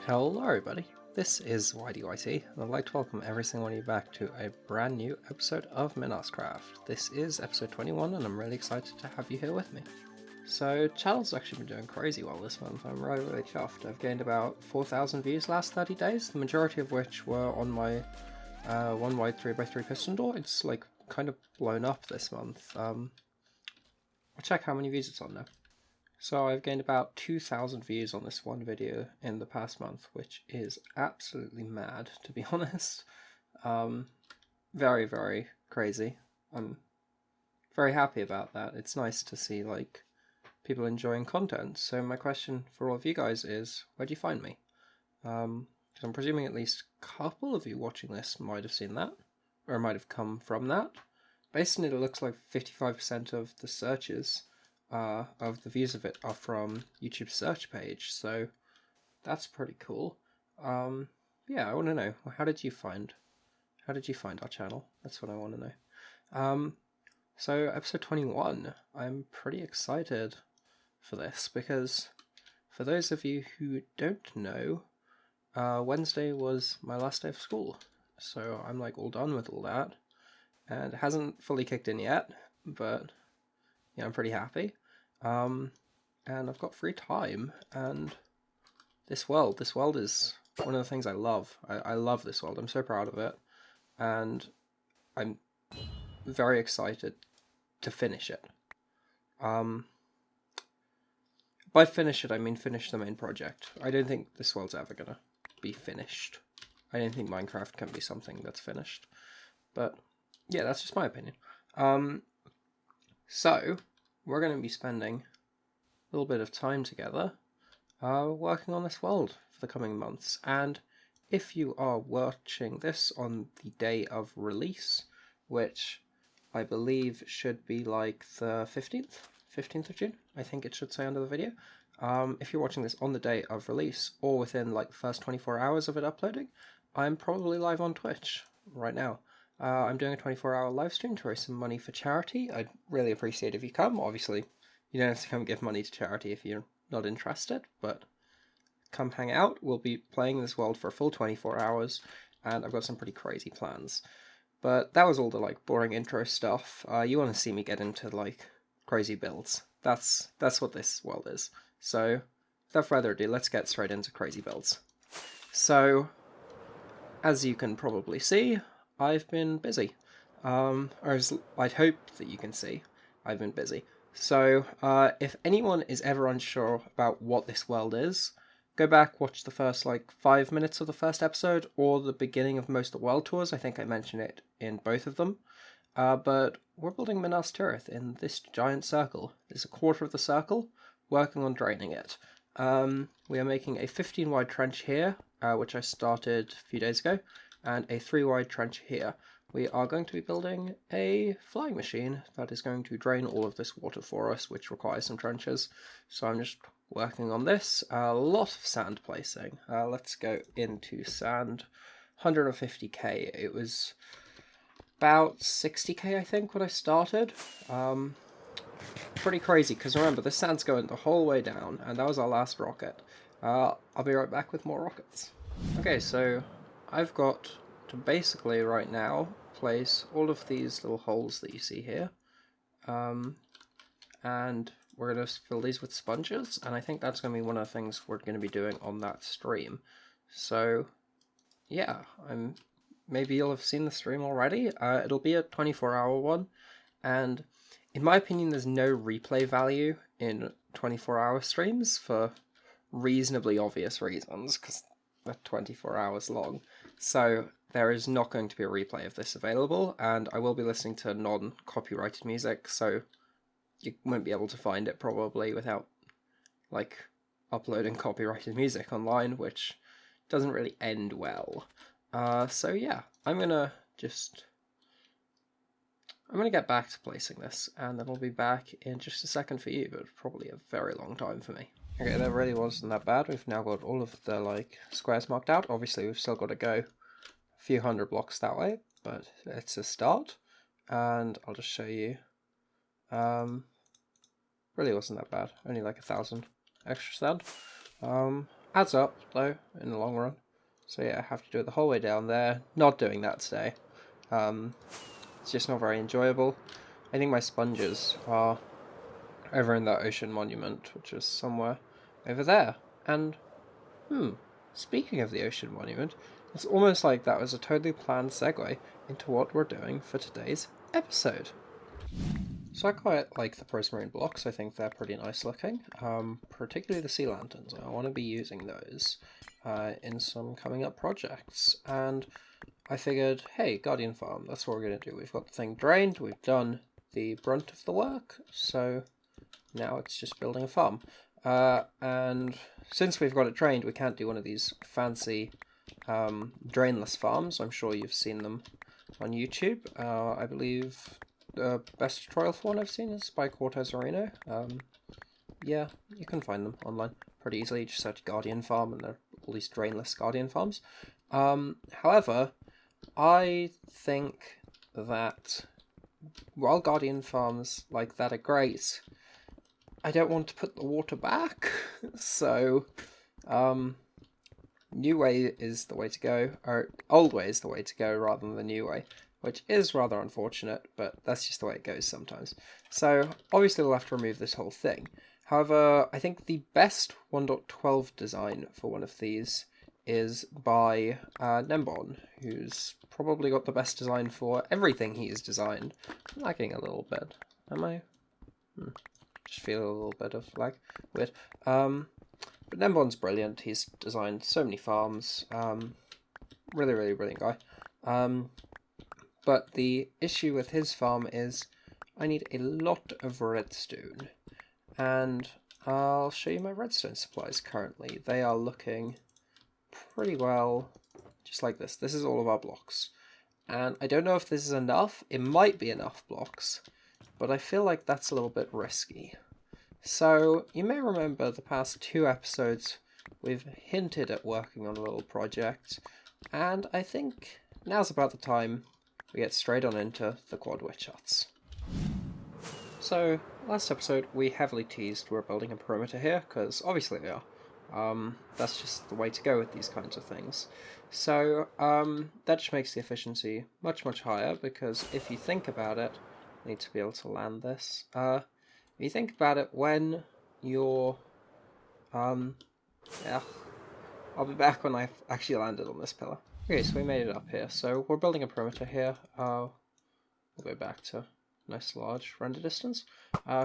Hello everybody, this is YDYT, and I'd like to welcome every single one of you back to a brand new episode of MinasCraft. This is episode 21 and I'm really excited to have you here with me. So, channel's actually been doing crazy well this month. I'm really chuffed. I've gained about 4,000 views last 30 days, the majority of which were on my 1 wide 3x3 piston door. It's like kind of blown up this month. I'll check how many views it's on now. So I've gained about 2,000 views on this one video in the past month, which is absolutely mad, to be honest. Very, very crazy. I'm very happy about that. It's nice to see, like, people enjoying content. So my question for all of you guys is, where do you find me? Because I'm presuming at least a couple of you watching this might have seen that, or might have come from that. Based on it, it looks like 55% of the searches of the views of it are from YouTube's search page, so that's pretty cool. Yeah, I want to know, how did you find our channel? That's what I want to know. So episode 21, I'm pretty excited for this because for those of you who don't know, Wednesday was my last day of school, so I'm like all done with all that, and it hasn't fully kicked in yet, but yeah, I'm pretty happy. And I've got free time, and this world is one of the things I love. I love this world. I'm so proud of it, and I'm very excited to finish it. By finish it, I mean finish the main project. I don't think this world's ever gonna be finished. I don't think Minecraft can be something that's finished. But yeah, that's just my opinion. So we're going to be spending a little bit of time together working on this world for the coming months. And if you are watching this on the day of release, which I believe should be like the 15th of June, I think it should say under the video. If you're watching this on the day of release or within like the first 24 hours of it uploading, I'm probably live on Twitch right now. I'm doing a 24-hour live stream to raise some money for charity. I'd really appreciate if you come. Obviously, you don't have to come give money to charity if you're not interested, but come hang out. We'll be playing this world for a full 24 hours, and I've got some pretty crazy plans. But that was all the like boring intro stuff. You want to see me get into like crazy builds. That's what this world is. So, without further ado, let's get straight into crazy builds. So, as you can probably see, I've been busy. Or as I'd hope that you can see, I've been busy. So, if anyone is ever unsure about what this world is, go back, watch the first, 5 minutes of the first episode, or the beginning of most of the world tours. I think I mentioned it in both of them. But we're building Minas Tirith in this giant circle. There's a quarter of the circle, working on draining it. We are making a 15-wide trench here, which I started a few days ago, and a 3-wide trench here. We are going to be building a flying machine that is going to drain all of this water for us, which requires some trenches. So I'm just working on this. A lot of sand placing. Let's go into sand. 150k. It was about 60k, I think, when I started. Pretty crazy, because remember, the sand's going the whole way down, and that was our last rocket. I'll be right back with more rockets. Okay, so I've got to basically right now place all of these little holes that you see here, and we're going to fill these with sponges, and I think that's going to be one of the things we're going to be doing on that stream. So yeah, maybe you'll have seen the stream already. It'll be a 24-hour one, and in my opinion there's no replay value in 24-hour streams for reasonably obvious reasons, because they're 24 hours long. So there is not going to be a replay of this available, and I will be listening to non-copyrighted music, so you won't be able to find it probably without uploading copyrighted music online, which doesn't really end well. So yeah, I'm gonna get back to placing this, and then I'll be back in just a second for you, but probably a very long time for me. Okay, that really wasn't that bad. We've now got all of the squares marked out. Obviously, we've still got to go a few hundred blocks that way, but it's a start. And I'll just show you. Really wasn't that bad. Only 1,000 extra sand. Adds up, though, in the long run. So yeah, I have to do it the whole way down there. Not doing that today. It's just not very enjoyable. I think my sponges are over in that ocean monument, which is somewhere over there. And, speaking of the ocean monument, it's almost like that was a totally planned segue into what we're doing for today's episode. So I quite like the prismarine blocks. I think they're pretty nice looking, particularly the sea lanterns. I want to be using those in some coming up projects. And I figured, hey, Guardian Farm, that's what we're going to do. We've got the thing drained, we've done the brunt of the work, so now it's just building a farm. And since we've got it drained, we can't do one of these fancy drainless farms. I'm sure you've seen them on YouTube. I believe the best tutorial for one I've seen is by Cortez Areno. Yeah, you can find them online pretty easily. Just search Guardian Farm and there are all these drainless Guardian Farms. However, I think that while Guardian Farms like that are great, I don't want to put the water back. So, new way is the way to go, or old way is the way to go rather than the new way, which is rather unfortunate, but that's just the way it goes sometimes. So, obviously we'll have to remove this whole thing. However, I think the best 1.12 design for one of these is by Nembon, who's probably got the best design for everything he's designed. I'm lagging a little bit. Am I? Just feel a little bit of lag. Weird. But Nembon's brilliant. He's designed so many farms. Really, really brilliant guy. But the issue with his farm is I need a lot of redstone. And I'll show you my redstone supplies currently. They are looking pretty well just like this. This is all of our blocks. And I don't know if this is enough. It might be enough blocks, but I feel like that's a little bit risky. So you may remember the past 2 episodes we've hinted at working on a little project, and I think now's about the time we get straight on into the quad witch huts. So last episode we heavily teased we're building a perimeter here, because obviously we are. That's just the way to go with these kinds of things. So that just makes the efficiency much, much higher, because if you think about it, I need to be able to land this. If you think about it, when you're... yeah, I'll be back when I've actually landed on this pillar. Okay, so we made it up here. So we're building a perimeter here. We'll go back to nice large render distance.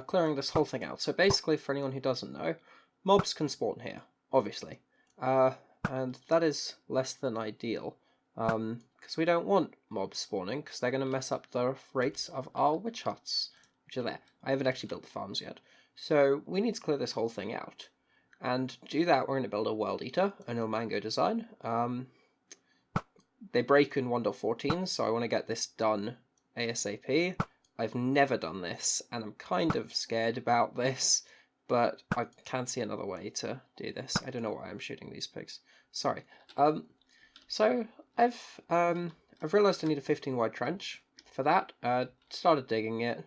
Clearing this whole thing out. So basically, for anyone who doesn't know, mobs can spawn here, obviously. And that is less than ideal, because we don't want mobs spawning, because they're going to mess up the rates of our witch huts, which are there. I haven't actually built the farms yet. So we need to clear this whole thing out. And to do that, we're going to build a world eater, a no mango design. They break in 1.14, so I want to get this done ASAP. I've never done this, and I'm kind of scared about this, but I can't see another way to do this. I don't know why I'm shooting these pigs. Sorry. So I've realised I need a 15 wide trench for that. Started digging it.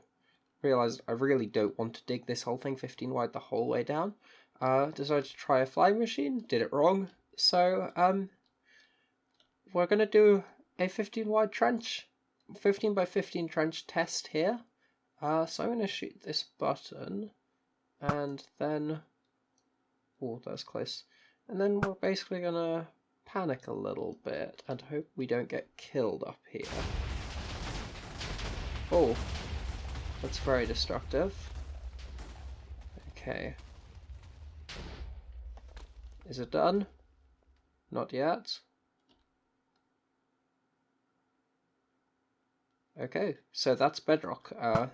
Realised I really don't want to dig this whole thing 15 wide the whole way down. Decided to try a flying machine. Did it wrong. So we're going to do a 15 wide trench. 15 by 15 trench test here. So I'm going to shoot this button. And then... oh, that's close. And then we're basically going to panic a little bit and hope we don't get killed up here. Oh, that's very destructive. Okay. Is it done? Not yet. Okay, so that's bedrock.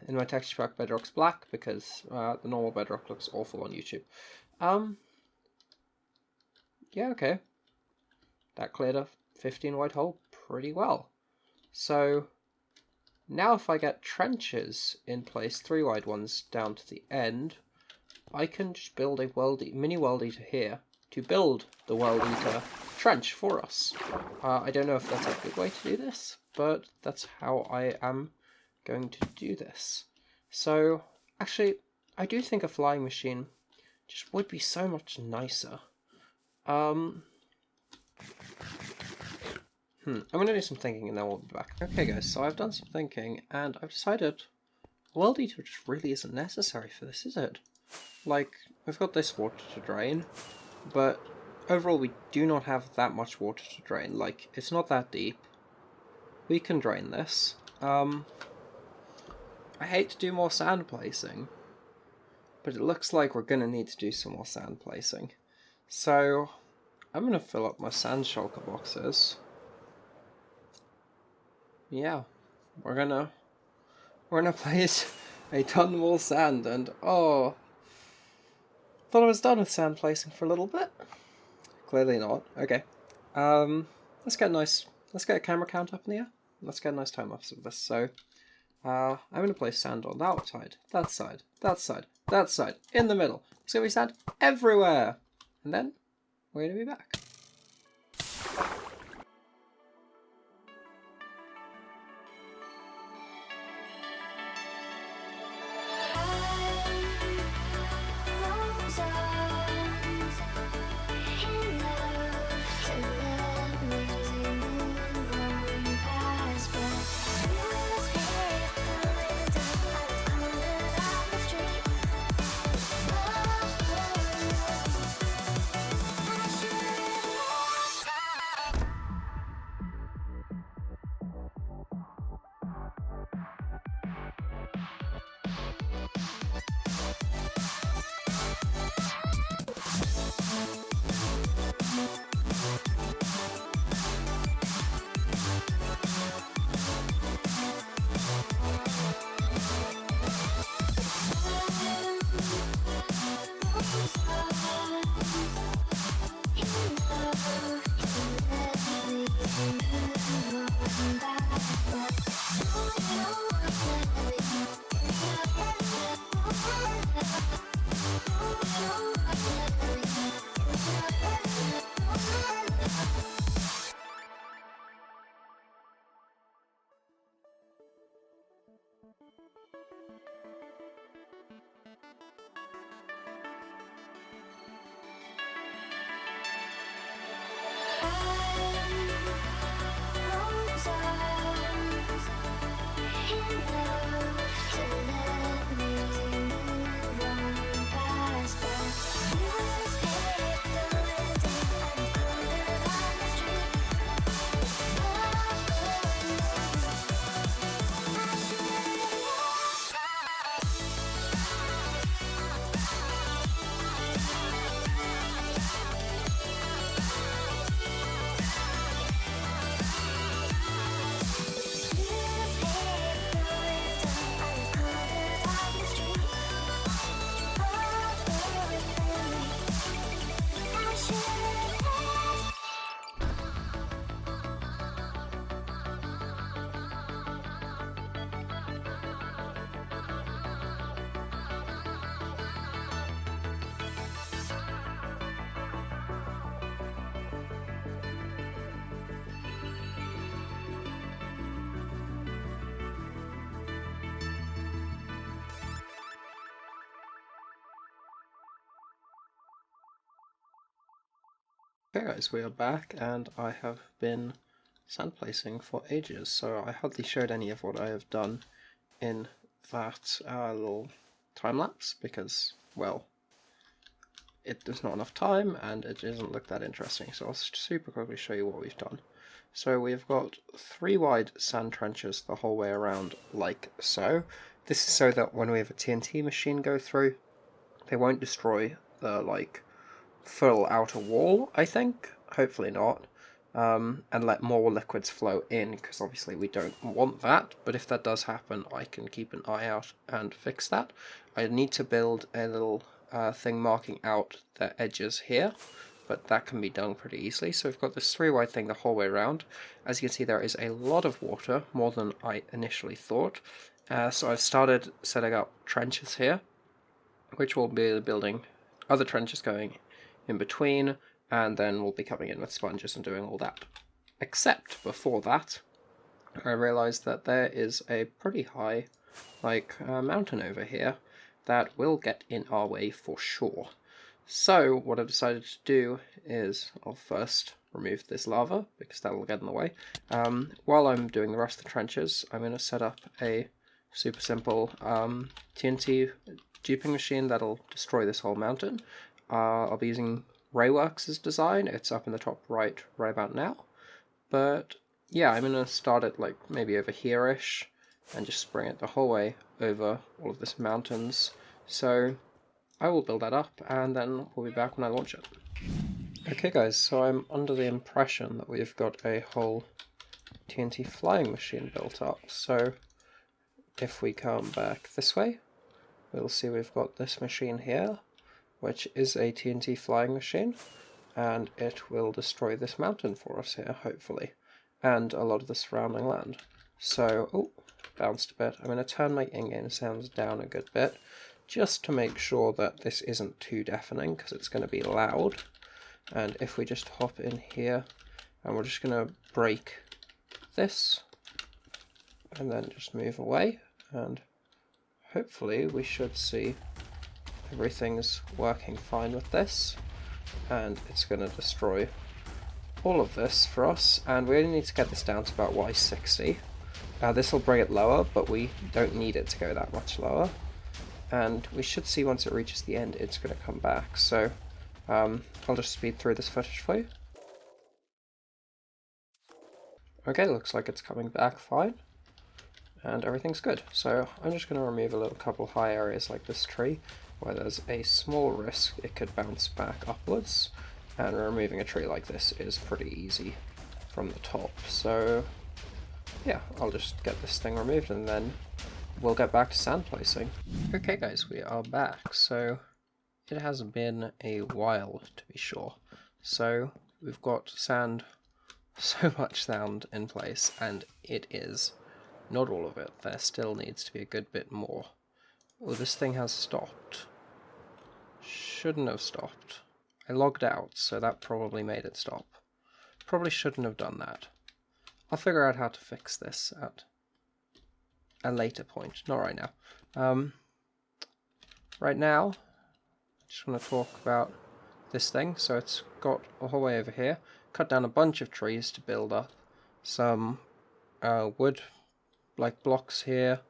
In my texture pack, bedrock's black because the normal bedrock looks awful on YouTube. Yeah, okay. That cleared a 15 wide hole pretty well. So now if I get trenches in place, 3 wide ones down to the end, I can just build a mini world eater here to build the world eater trench for us. I don't know if that's a good way to do this, but that's how I am going to do this. So actually, I do think a flying machine just would be so much nicer. I'm going to do some thinking and then we'll be back. Okay guys, so I've done some thinking and I've decided World Eater just really isn't necessary for this, is it? Like, we've got this water to drain, but overall we do not have that much water to drain. Like, it's not that deep. We can drain this. I hate to do more sand placing, but it looks like we're going to need to do some more sand placing. So, I'm going to fill up my sand shulker boxes. Yeah, we're gonna place a ton more sand, and oh, thought I was done with sand placing for a little bit. Clearly not. Okay, let's get a camera count up in the air. Let's get a nice time lapse of this. So, I'm gonna place sand on that side, that side, that side, that side, in the middle. It's gonna be sand everywhere, and then we're gonna be back. Okay guys, we are back and I have been sand placing for ages, so I hardly showed any of what I have done in that little time lapse because, well, there's not enough time and it doesn't look that interesting, so I'll super quickly show you what we've done. So we've got 3 wide sand trenches the whole way around, like so. This is so that when we have a TNT machine go through, they won't destroy the, like, full outer wall, I think, hopefully not, and let more liquids flow in, because obviously we don't want that, but if that does happen I can keep an eye out and fix that. I need to build a little thing marking out the edges here, but that can be done pretty easily. So we've got this 3 wide thing the whole way around. As you can see, there is a lot of water, more than I initially thought, so I've started setting up trenches here, which will be building other trenches going in between, and then we'll be coming in with sponges and doing all that. Except before that, I realised that there is a pretty high, mountain over here that will get in our way for sure. So what I've decided to do is I'll first remove this lava because that will get in the way. While I'm doing the rest of the trenches, I'm going to set up a super simple TNT duping machine that'll destroy this whole mountain. I'll be using Rayworks' design. It's up in the top right about now. But yeah, I'm going to start it like maybe over here-ish and just bring it the whole way over all of this mountains. So I will build that up and then we'll be back when I launch it. Okay guys, so I'm under the impression that we've got a whole TNT flying machine built up. So if we come back this way, we'll see we've got this machine here, which is a TNT flying machine, and it will destroy this mountain for us here, hopefully, and a lot of the surrounding land. So, oh, bounced a bit. I'm going to turn my in-game sounds down a good bit, just to make sure that this isn't too deafening, because it's going to be loud. And if we just hop in here, and we're just going to break this, and then just move away, and hopefully we should see everything's working fine with this, and it's going to destroy all of this for us, and we only need to get this down to about Y60. This will bring it lower, but we don't need it to go that much lower, and we should see once it reaches the end it's going to come back. So I'll just speed through this footage for you. Okay, looks like it's coming back fine, and everything's good. So I'm just going to remove a little couple high areas like this tree, where there's a small risk it could bounce back upwards, and removing a tree like this is pretty easy from the top. So yeah, I'll just get this thing removed and then we'll get back to sand placing. Okay guys, we are back. So it has been a while, to be sure. So we've got sand, so much sand in place, and it is not all of it. There still needs to be a good bit more. Oh, this thing has stopped. Shouldn't have stopped. I logged out, so that probably made it stop. Probably shouldn't have done that. I'll figure out how to fix this at a later point, not right now. Right now, I just want to talk about this thing. So it's got a whole way over here. Cut down a bunch of trees to build up some wood, like blocks here,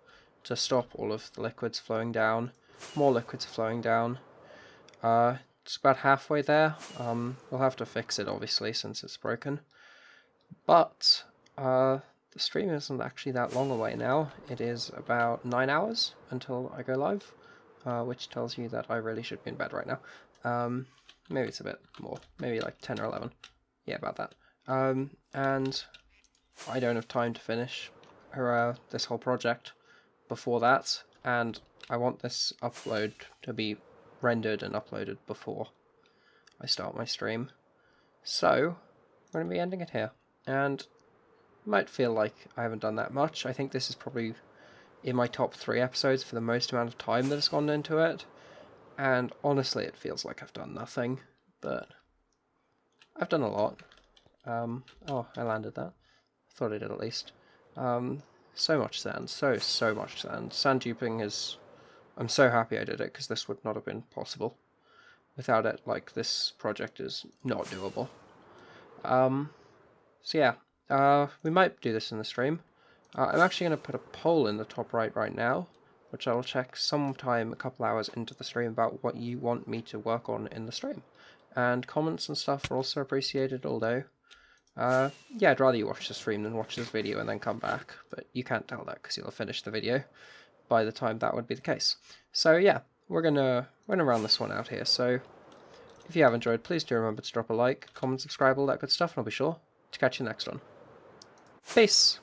to stop all of the liquids flowing down. More liquids flowing down. It's about halfway there. We'll have to fix it, obviously, since it's broken. But the stream isn't actually that long away now. It is about 9 hours until I go live, which tells you that I really should be in bed right now. Maybe it's a bit more, maybe like 10 or 11. Yeah, about that. And I don't have time to finish this whole project before that, and I want this upload to be rendered and uploaded before I start my stream. So I'm going to be ending it here, and it might feel like I haven't done that much. I think this is probably in my top 3 episodes for the most amount of time that has gone into it, and honestly it feels like I've done nothing, but I've done a lot. Oh, I landed that. Thought I did at least. So much sand, so much sand. Sand duping is... I'm so happy I did it, because this would not have been possible. Without it, like, this project is not doable. So yeah, we might do this in the stream. I'm actually going to put a poll in the top right now, which I'll check sometime a couple hours into the stream about what you want me to work on in the stream. And comments and stuff are also appreciated, although... yeah, I'd rather you watch the stream than watch this video and then come back, but you can't tell that because you'll have finished the video by the time that would be the case. So yeah, we're gonna round this one out here. So if you have enjoyed, please do remember to drop a like, comment, subscribe, all that good stuff, and I'll be sure to catch you next one. Peace!